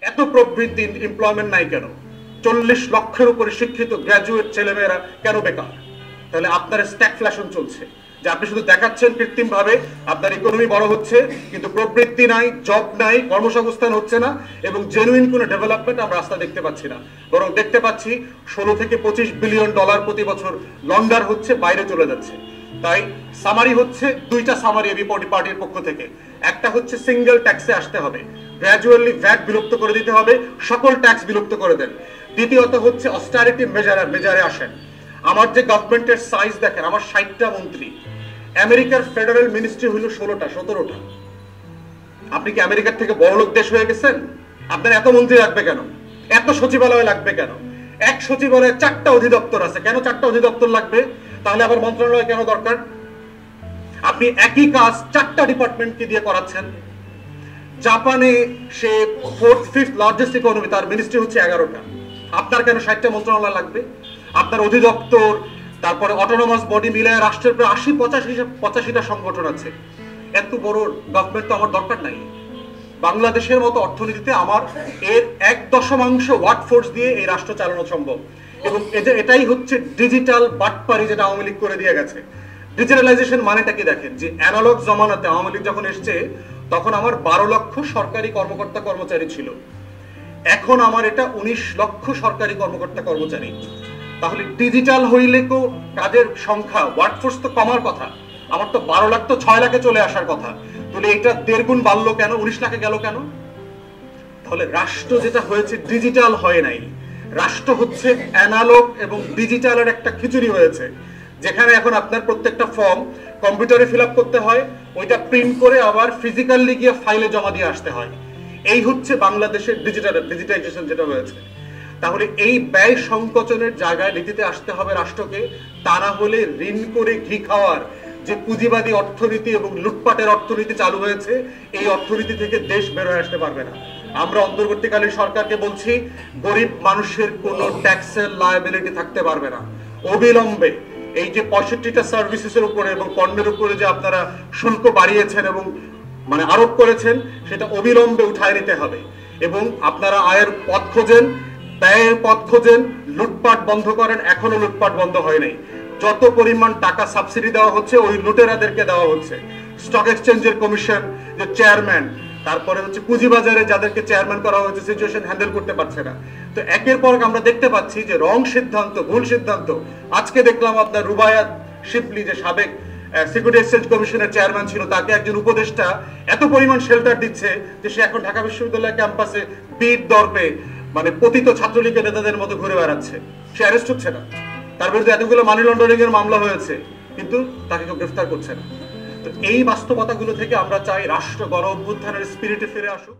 এত প্রবৃদ্ধি, এমপ্লয়মেন্ট নাই কেন? 40 লক্ষের উপরে শিক্ষিত গ্রাজুয়েট ছেলেমেয়েরা কেন বেকার? তাহলে আপনার স্ট্যাগফ্লেশন চলছে, যে আপনি শুধু দেখাচ্ছেন কৃত্রিম ভাবে আপনার ইকোনমি বড় হচ্ছে, কিন্তু প্রবৃদ্ধি নাই, জব নাই, কর্মসংস্থান হচ্ছে না, এবং জেনুইন কোনো ডেভেলপমেন্ট আমরা রাস্তা দেখতে পাচ্ছি না। বরং দেখতে পাচ্ছি 16 থেকে 25 বিলিয়ন ডলার প্রতি বছর লন্ডার হচ্ছে, বাইরে চলে যাচ্ছে। তাই সামারি হচ্ছে, দুইটা সামারি এবি পার্টির পক্ষ থেকে। একটা হচ্ছে সিঙ্গেল ট্যাক্সে আসতে হবে, গ্র্যাজুয়ালি ভ্যাট বিলুপ্ত করে দিতে হবে, সকল ট্যাক্স বিলুপ্ত করে দেন। দ্বিতীয়ত হচ্ছে অস্টারিটি মেজারে আসেন। আমার যে গভর্নমেন্টের সাইজ দেখেন, আমার 60টা মন্ত্রী, আমেরিকার ফেডারেল মিনিস্ট্রি হইল 16টা 17টা। আপনি কি আমেরিকার থেকে বড়লোক দেশ হয়ে গেছেন? আপনার এত মন্ত্রী লাগবে কেন? এত সচিবালয় লাগবে কেন? এক সচিবালয়ে 4টা অধিদপ্তর আছে, কেন 4টা অধিদপ্তর লাগবে? তাহলে আবার মন্ত্রণালয় কেন দরকার? আপনি একই কাজ 4টা ডিপার্টমেন্টকে দিয়ে করাচ্ছেন। জাপানে সে 4th 5th লার্জেস্ট ইকোনমি, তার মিনিস্ট্রি হচ্ছে 11টা। আপনার কেন 60টা মন্ত্রণালয় লাগবে? আপনার অধিদপ্তর, তারপরে অটোনোমাস বডি মিলে রাষ্ট্রের প্রায় 80-85টা সংগঠন আছে। এত বড় গভর্নমেন্ট তো আমার দরকার নাই। বাংলাদেশের মতো অর্থনীতিতে আমার এর 1/10 ওয়ার্কফোর্স দিয়ে এই রাষ্ট্র চালানো সম্ভব। এবং এটাই হচ্ছে ডিজিটাল বাটপারি, যেটা আওয়ামী লীগ করে দিয়ে গেছে। ডিজিটালাইজেশন মানেটা কি দেখেন, যে অ্যানালগ জমানাতে আওয়ামী লীগ যখন এসছে, তখন আমার 12 লক্ষ সরকারি কর্মকর্তা কর্মচারী ছিল। এখন আমার এটা 19 লক্ষ সরকারি কর্মকর্তা কর্মচারী। তাহলে ডিজিটাল হইলে তো কাজের সংখ্যা, ওয়ার্কফোর্স তো কমার কথা। আমার তো 12 লাখ তো 6 লাখে চলে আসার কথা। তাহলে এটা 1.5 গুণ বাড়লো কেন, 19 লাখে গেল কেন? তাহলে রাষ্ট্র যেটা হয়েছে ডিজিটাল হয় নাই, রাষ্ট্র হচ্ছে অ্যানালগ এবং ডিজিটালের একটা খিচুড়ি হয়েছে, যেখানে এখন আপনার প্রত্যেকটা ফর্ম কম্পিউটারে ফিল আপ করতে হয়, ওইটা প্রিন্ট করে আবার ফিজিক্যালি গিয়ে ফাইলে জমা দিয়ে আসতে হয়। এই হচ্ছে বাংলাদেশের ডিজিটাইজেশন যেটা হয়েছে। তাহলে এই ব্যয় সংকোচনের জায়গায় নীতিতে আসতে হবে রাষ্ট্রকে। তা না হলে ঋণ করে ঘি খাওয়ার যে পুঁজিবাদী অর্থনীতি এবং লুটপাটের অর্থনীতি চালু হয়েছে, এই অর্থনীতি থেকে দেশ বের হয়ে আসতে পারবে না। আমরা অন্তর্বর্তীকালীন সরকারকে বলছি, গরিব মানুষের কোনো ট্যাক্সের লায়াবিলিটি থাকতে পারবে না। অবিলম্বে এই যে 65টা সার্ভিসেসের উপরে এবং পণ্যের উপরে যে আপনারা শুল্ক বাড়িয়েছেন এবং মানে আরোপ করেছেন, সেটা অবিলম্বে উঠায় নিতে হবে। এবং আপনারা আয়ের পথ খোঁজেন, ব্যয়ের পথ খোঁজেন, লুটপাট বন্ধ করেন। এখনো লুটপাট বন্ধ হয় নাই। যত পরিমাণ টাকা সাবসিডি দেওয়া হচ্ছে, ওই লুটেরাদেরকে দেওয়া হচ্ছে। স্টক এক্সচেঞ্জের কমিশন যে চেয়ারম্যান, তারপরে হচ্ছে পুঁজিবাজারে যাদেরকে চেয়ারম্যান করা হয়েছে, সিচুয়েশন হ্যান্ডেল করতে পারছে না। তো একের পর আমরা দেখতে পাচ্ছি যে রং সিদ্ধান্ত, ভুল সিদ্ধান্ত। আজকে দেখলাম আপনার রুবায়াত শিবলি, যে সাবেক সিকিউরিটি এক্সচেঞ্জ কমিশনের চেয়ারম্যান ছিল, তাকে একজন উপদেষ্টা এত পরিমাণ শেল্টার দিচ্ছে যে সে এখন ঢাকা বিশ্ববিদ্যালয় ক্যাম্পাসে বিট দর্পে মানে পতিত ছাত্রলীগের নেতাদের মতো ঘুরে বেড়াচ্ছে। সে অ্যারেস্ট হচ্ছে না। তার বিরুদ্ধে এতগুলো মানি লন্ডারিং এর মামলা হয়েছে, কিন্তু তাকে কেউ গ্রেফতার করছে না। তো এই বাস্তবতাগুলো থেকে আমরা চাই রাষ্ট্র গণ অভ্যুত্থানের স্পিরিটে ফিরে আসুক।